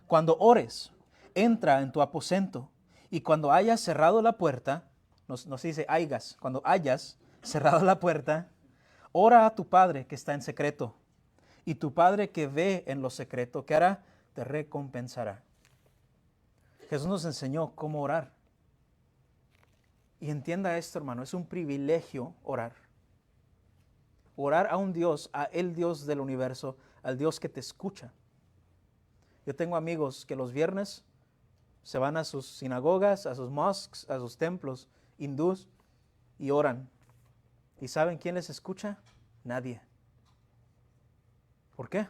Speaker 1: cuando ores, entra en tu aposento y cuando hayas cerrado la puerta, nos dice hayas, cuando hayas cerrado la puerta, ora a tu Padre que está en secreto, y tu Padre que ve en lo secreto, ¿qué hará? Te recompensará. Jesús nos enseñó cómo orar. Y entienda esto, hermano, es un privilegio orar. Orar a un Dios, a el Dios del universo, al Dios que te escucha. Yo tengo amigos que los viernes se van a sus sinagogas, a sus mosques, a sus templos hindús y oran. ¿Y saben quién les escucha? Nadie. ¿Por qué?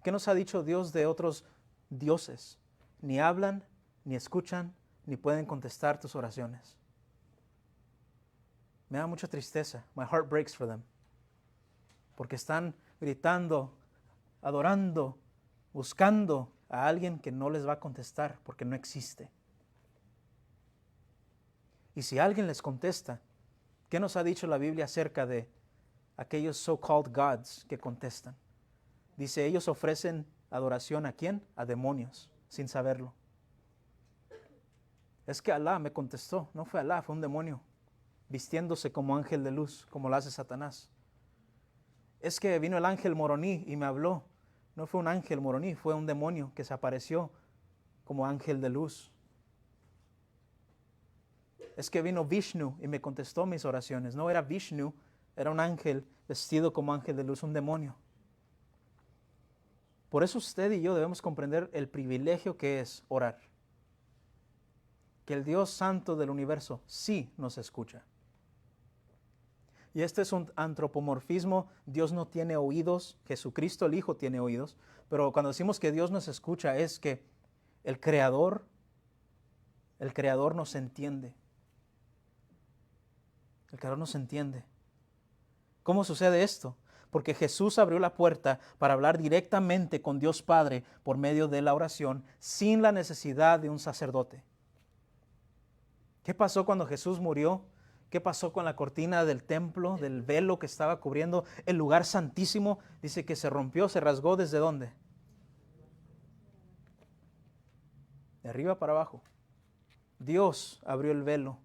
Speaker 1: ¿Qué nos ha dicho Dios de otros dioses? Ni hablan, ni escuchan, ni pueden contestar tus oraciones. Me da mucha tristeza. My heart breaks for them. Porque están gritando, adorando, buscando a alguien que no les va a contestar porque no existe. Y si alguien les contesta, ¿qué nos ha dicho la Biblia acerca de aquellos so-called gods que contestan? Dice, ellos ofrecen adoración ¿a quién? A demonios, sin saberlo. Es que Alá me contestó. No fue Alá, fue un demonio, vistiéndose como ángel de luz, como lo hace Satanás. Es que vino el ángel Moroní y me habló. No fue un ángel Moroní, fue un demonio que se apareció como ángel de luz. Es que vino Vishnu y me contestó mis oraciones. No era Vishnu, era un ángel vestido como ángel de luz, un demonio. Por eso usted y yo debemos comprender el privilegio que es orar. Que el Dios Santo del universo sí nos escucha. Y este es un antropomorfismo. Dios no tiene oídos, Jesucristo el Hijo tiene oídos, pero cuando decimos que Dios nos escucha es que el Creador nos entiende. El calor no se entiende. ¿Cómo sucede esto? Porque Jesús abrió la puerta para hablar directamente con Dios Padre por medio de la oración, sin la necesidad de un sacerdote. ¿Qué pasó cuando Jesús murió? ¿Qué pasó con la cortina del templo, del velo que estaba cubriendo el lugar santísimo? Dice que se rompió, se rasgó. ¿Desde dónde? De arriba para abajo. Dios abrió el velo.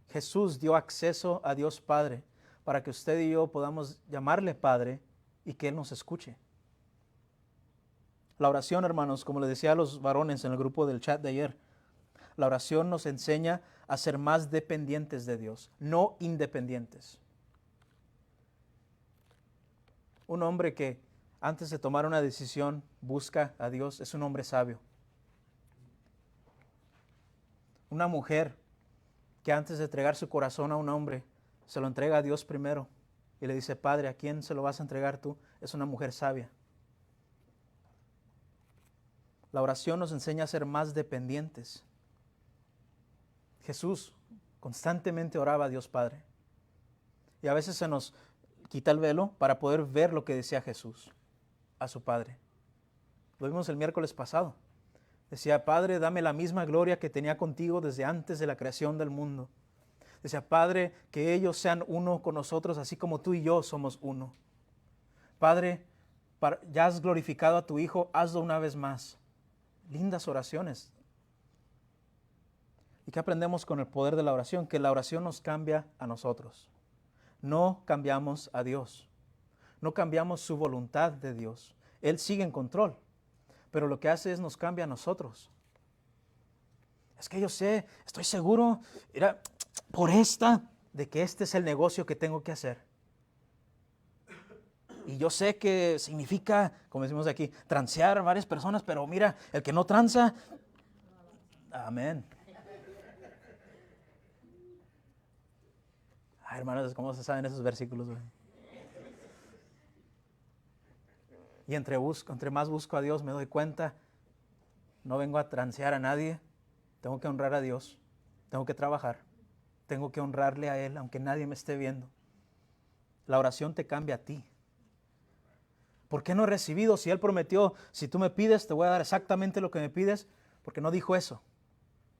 Speaker 1: Jesús dio acceso a Dios Padre para que usted y yo podamos llamarle Padre y que Él nos escuche. La oración, hermanos, como le decía a los varones en el grupo del chat de ayer, la oración nos enseña a ser más dependientes de Dios, no independientes. Un hombre que antes de tomar una decisión busca a Dios es un hombre sabio. Una mujer que antes de entregar su corazón a un hombre, se lo entrega a Dios primero y le dice, Padre, ¿a quién se lo vas a entregar tú? Es una mujer sabia. La oración nos enseña a ser más dependientes. Jesús constantemente oraba a Dios Padre. Y a veces se nos quita el velo para poder ver lo que decía Jesús a su Padre. Lo vimos el miércoles pasado. Decía, Padre, dame la misma gloria que tenía contigo desde antes de la creación del mundo. Decía, Padre, que ellos sean uno con nosotros, así como tú y yo somos uno. Padre, ya has glorificado a tu Hijo, hazlo una vez más. Lindas oraciones. ¿Y qué aprendemos con el poder de la oración? Que la oración nos cambia a nosotros. No cambiamos a Dios. No cambiamos su voluntad de Dios. Él sigue en control. Pero lo que hace es nos cambia a nosotros. Es que yo sé, estoy seguro, era por de que este es el negocio que tengo que hacer. Y yo sé que significa, como decimos aquí, transear a varias personas, pero mira, el que no tranza, amén. Ay, hermanos, ¿cómo se saben esos versículos? Y entre más busco a Dios, me doy cuenta, no vengo a transear a nadie, tengo que honrar a Dios, tengo que trabajar, tengo que honrarle a Él, aunque nadie me esté viendo. La oración te cambia a ti. ¿Por qué no he recibido? Si Él prometió, si tú me pides, te voy a dar exactamente lo que me pides, porque no dijo eso.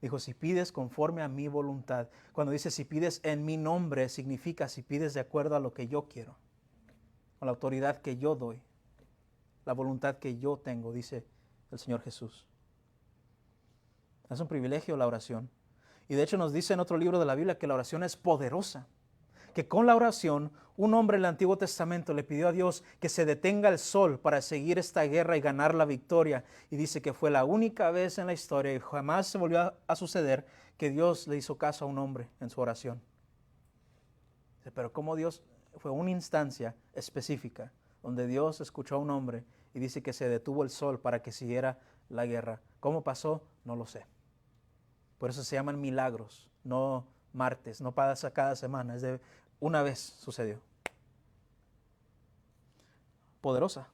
Speaker 1: Dijo, si pides conforme a mi voluntad. Cuando dice si pides en mi nombre, significa si pides de acuerdo a lo que yo quiero, a la autoridad que yo doy, la voluntad que yo tengo, dice el Señor Jesús. Es un privilegio la oración. Y de hecho nos dice en otro libro de la Biblia que la oración es poderosa. Que con la oración, un hombre en el Antiguo Testamento le pidió a Dios que se detenga el sol para seguir esta guerra y ganar la victoria. Y dice que fue la única vez en la historia y jamás se volvió a suceder que Dios le hizo caso a un hombre en su oración. Pero como Dios, fue una instancia específica donde Dios escuchó a un hombre y dice que se detuvo el sol para que siguiera la guerra. ¿Cómo pasó? No lo sé. Por eso se llaman milagros, no martes, no pasa cada semana, es de una vez sucedió. Poderosa.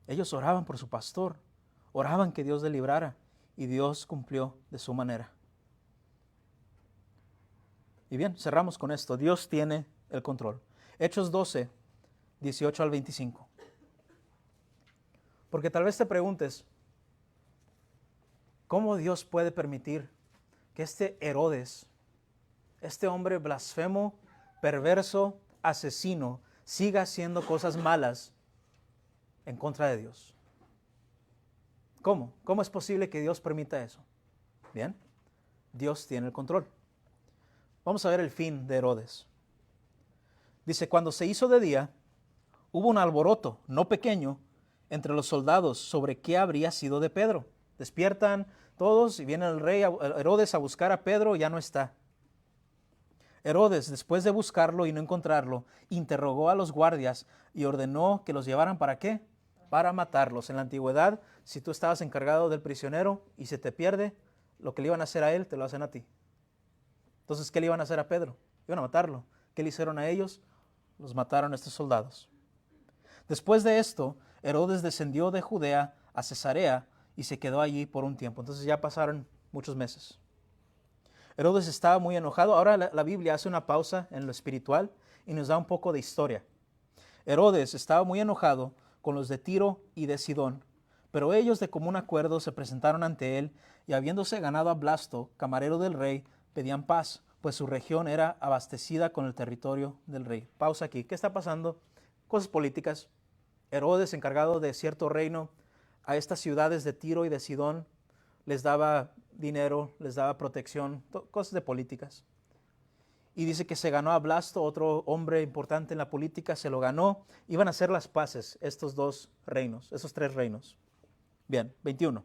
Speaker 1: Ellos oraban por su pastor, oraban que Dios le librara y Dios cumplió de su manera. Y bien, cerramos con esto. Dios tiene el control. Hechos 12, 18 al 25. Porque tal vez te preguntes, ¿cómo Dios puede permitir que este Herodes, este hombre blasfemo, perverso, asesino, siga haciendo cosas malas en contra de Dios? ¿Cómo? ¿Cómo es posible que Dios permita eso? Bien, Dios tiene el control. Vamos a ver el fin de Herodes. Dice, cuando se hizo de día, hubo un alboroto, no pequeño, entre los soldados sobre qué habría sido de Pedro. Despiertan todos y viene el rey Herodes a buscar a Pedro y ya no está. Herodes, después de buscarlo y no encontrarlo, interrogó a los guardias y ordenó que los llevaran ¿para qué? Para matarlos. En la antigüedad, si tú estabas encargado del prisionero y se te pierde, lo que le iban a hacer a él, te lo hacen a ti. Entonces, ¿qué le iban a hacer a Pedro? Iban a matarlo. ¿Qué le hicieron a ellos? Los mataron a estos soldados. Después de esto, Herodes descendió de Judea a Cesarea y se quedó allí por un tiempo. Entonces ya pasaron muchos meses. Herodes estaba muy enojado. Ahora la Biblia hace una pausa en lo espiritual y nos da un poco de historia. Herodes estaba muy enojado con los de Tiro y de Sidón, pero ellos de común acuerdo se presentaron ante él y habiéndose ganado a Blasto, camarero del rey, pedían paz, pues su región era abastecida con el territorio del rey. Pausa aquí. ¿Qué está pasando? Cosas políticas. Herodes, encargado de cierto reino, a estas ciudades de Tiro y de Sidón les daba dinero, les daba protección, cosas de políticas. Y dice que se ganó a Blasto, otro hombre importante en la política, se lo ganó. Iban a hacer las paces estos dos reinos, esos tres reinos. Bien, 21.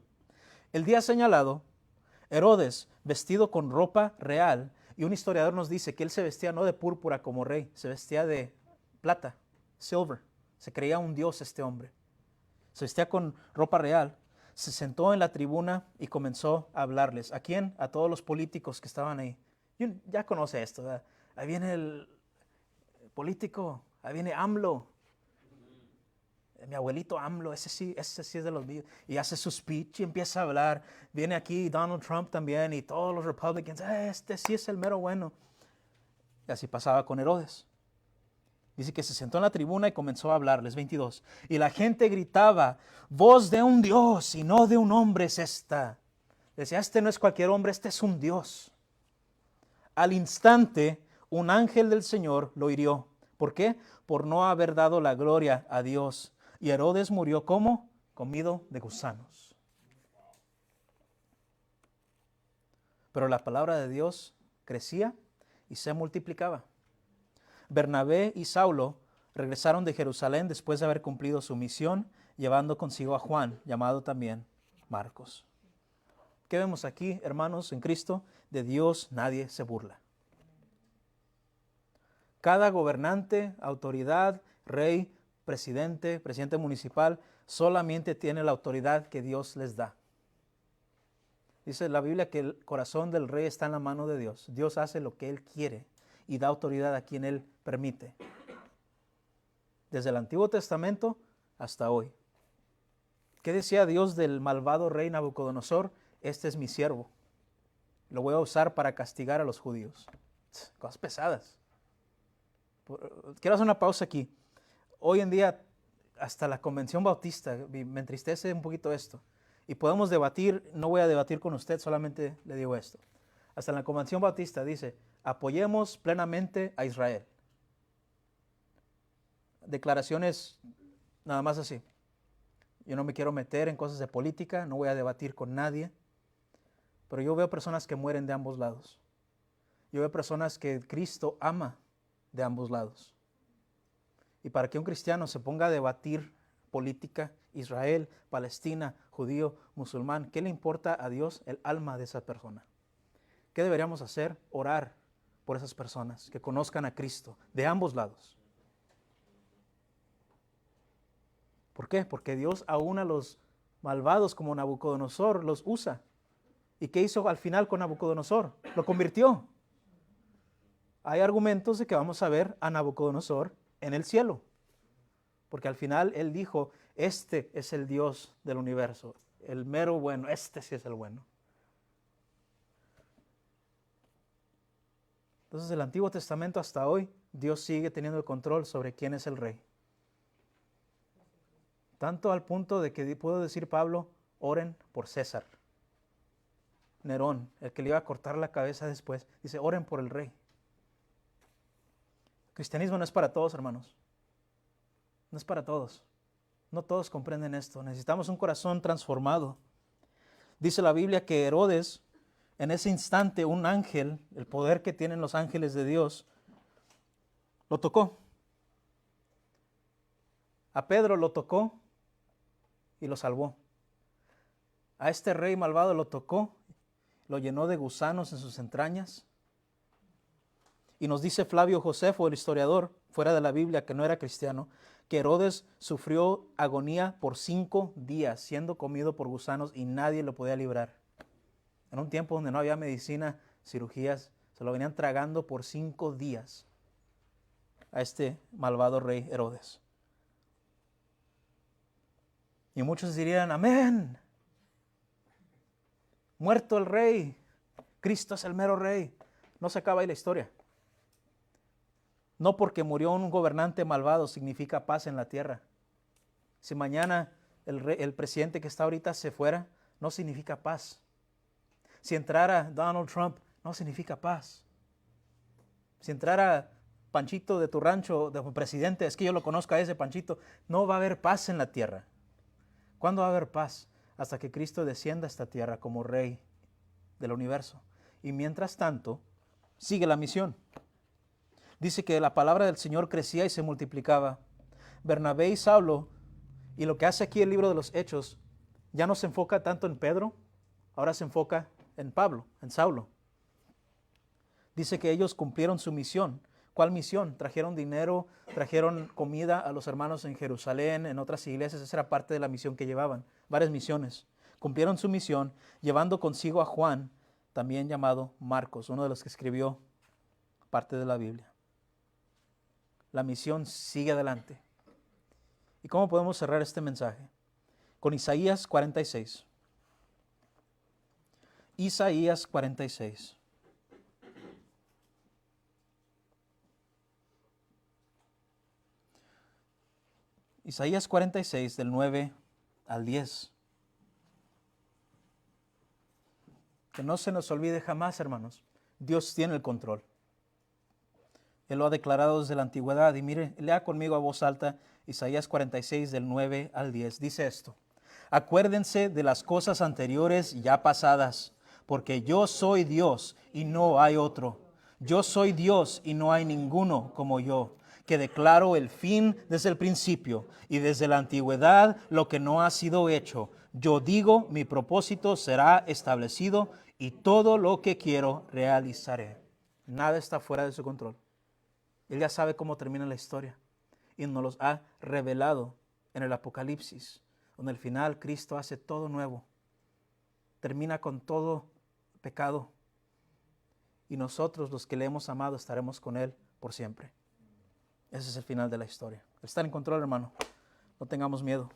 Speaker 1: El día señalado, Herodes, vestido con ropa real, y un historiador nos dice que él se vestía no de púrpura como rey, se vestía de plata, silver. Se creía un dios este hombre. Se vestía con ropa real, se sentó en la tribuna y comenzó a hablarles. ¿A quién? A todos los políticos que estaban ahí. Ya conoce esto, ¿verdad? Ahí viene el político, ahí viene AMLO. Mi abuelito AMLO, ese sí es de los míos. Y hace su speech y empieza a hablar. Viene aquí Donald Trump también y todos los Republicans. Este sí es el mero bueno. Y así pasaba con Herodes. Dice que se sentó en la tribuna y comenzó a hablarles, 22. Y la gente gritaba, voz de un Dios y no de un hombre es esta. Decía, este no es cualquier hombre, este es un Dios. Al instante, un ángel del Señor lo hirió. ¿Por qué? Por no haber dado la gloria a Dios. Y Herodes murió ¿cómo? Comido de gusanos. Pero la palabra de Dios crecía y se multiplicaba. Bernabé y Saulo regresaron de Jerusalén después de haber cumplido su misión, llevando consigo a Juan, llamado también Marcos. ¿Qué vemos aquí, hermanos, en Cristo? De Dios nadie se burla. Cada gobernante, autoridad, rey, presidente municipal, solamente tiene la autoridad que Dios les da. Dice la Biblia que el corazón del rey está en la mano de Dios. Dios hace lo que Él quiere y da autoridad a quien Él permite. Desde el Antiguo Testamento hasta hoy. ¿Qué decía Dios del malvado rey Nabucodonosor? Este es mi siervo. Lo voy a usar para castigar a los judíos. Cosas pesadas. Quiero hacer una pausa aquí. Hoy en día, hasta la Convención Bautista, me entristece un poquito esto. Y podemos debatir, no voy a debatir con usted, solamente le digo esto. Hasta la Convención Bautista dice, apoyemos plenamente a Israel. Declaraciones nada más así. Yo no me quiero meter en cosas de política, no voy a debatir con nadie. Pero yo veo personas que mueren de ambos lados. Yo veo personas que Cristo ama de ambos lados. Y para que un cristiano se ponga a debatir política, Israel, Palestina, judío, musulmán, ¿qué le importa a Dios el alma de esa persona? ¿Qué deberíamos hacer? Orar por esas personas, que conozcan a Cristo de ambos lados. ¿Por qué? Porque Dios aún a los malvados como Nabucodonosor los usa. ¿Y qué hizo al final con Nabucodonosor? Lo convirtió. Hay argumentos de que vamos a ver a Nabucodonosor en el cielo. Porque al final él dijo, este es el Dios del universo, el mero bueno, este sí es el bueno. Entonces, del Antiguo Testamento hasta hoy, Dios sigue teniendo el control sobre quién es el rey. Tanto al punto de que puedo decir Pablo, oren por César. Nerón, el que le iba a cortar la cabeza después, dice, oren por el rey. El cristianismo no es para todos, hermanos. No es para todos. No todos comprenden esto. Necesitamos un corazón transformado. Dice la Biblia que Herodes, en ese instante, un ángel, el poder que tienen los ángeles de Dios, lo tocó. A Pedro lo tocó y lo salvó. A este rey malvado lo tocó, lo llenó de gusanos en sus entrañas. Y nos dice Flavio Josefo, el historiador, fuera de la Biblia, que no era cristiano, que Herodes sufrió agonía por 5 días, siendo comido por gusanos y nadie lo podía librar. En un tiempo donde no había medicina, cirugías, se lo venían tragando por 5 días a este malvado rey Herodes. Y muchos dirían, amén, muerto el rey, Cristo es el mero rey. No se acaba ahí la historia. No porque murió un gobernante malvado significa paz en la tierra. Si mañana el presidente que está ahorita se fuera, no significa paz. Si entrara Donald Trump, no significa paz. Si entrara Panchito de tu rancho, de tu presidente, es que yo lo conozco a ese Panchito, no va a haber paz en la tierra. ¿Cuándo va a haber paz? Hasta que Cristo descienda a esta tierra como Rey del universo. Y mientras tanto, sigue la misión. Dice que la palabra del Señor crecía y se multiplicaba. Bernabé y Saulo, y lo que hace aquí el libro de los Hechos, ya no se enfoca tanto en Pedro, ahora se enfoca en Pablo, en Saulo. Dice que ellos cumplieron su misión. ¿Cuál misión? Trajeron dinero, trajeron comida a los hermanos en Jerusalén, en otras iglesias. Esa era parte de la misión que llevaban, varias misiones. Cumplieron su misión llevando consigo a Juan, también llamado Marcos, uno de los que escribió parte de la Biblia. La misión sigue adelante. ¿Y cómo podemos cerrar este mensaje? Con Isaías 46. Isaías 46. Isaías 46, del 9 al 10. Que no se nos olvide jamás, hermanos, Dios tiene el control. Él lo ha declarado desde la antigüedad. Y mire, lea conmigo a voz alta Isaías 46, del 9 al 10. Dice esto: acuérdense de las cosas anteriores ya pasadas, porque yo soy Dios y no hay otro. Yo soy Dios y no hay ninguno como yo, que declaro el fin desde el principio y desde la antigüedad lo que no ha sido hecho. Yo digo, mi propósito será establecido y todo lo que quiero realizaré. Nada está fuera de su control. Él ya sabe cómo termina la historia y nos los ha revelado en el Apocalipsis, donde al final Cristo hace todo nuevo, termina con todo pecado y nosotros, los que le hemos amado, estaremos con Él por siempre. Ese es el final de la historia. Está en control, hermano. No tengamos miedo.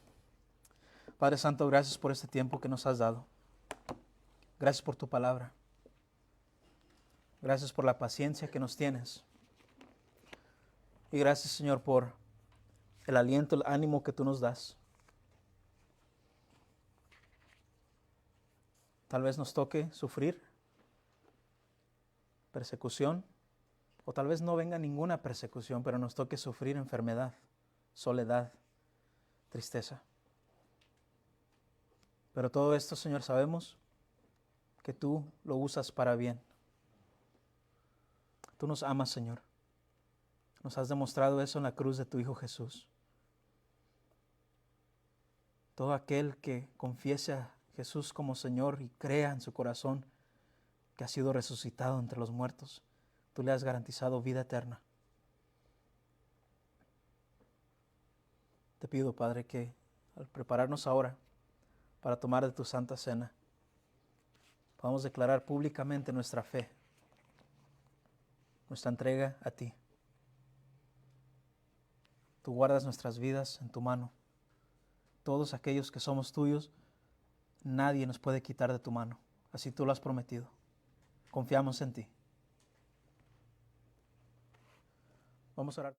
Speaker 1: Padre Santo, gracias por este tiempo que nos has dado. Gracias por tu palabra. Gracias por la paciencia que nos tienes. Y gracias, Señor, por el aliento, el ánimo que tú nos das. Tal vez nos toque sufrir persecución, o tal vez no venga ninguna persecución, pero nos toque sufrir enfermedad, soledad, tristeza. Pero todo esto, Señor, sabemos que tú lo usas para bien. Tú nos amas, Señor. Nos has demostrado eso en la cruz de tu Hijo Jesús. Todo aquel que confiese a Jesús como Señor y crea en su corazón que ha sido resucitado entre los muertos, tú le has garantizado vida eterna. Te pido, Padre, que al prepararnos ahora para tomar de tu santa cena, podamos declarar públicamente nuestra fe, nuestra entrega a ti. Tú guardas nuestras vidas en tu mano. Todos aquellos que somos tuyos, nadie nos puede quitar de tu mano. Así tú lo has prometido. Confiamos en ti. Vamos a orar.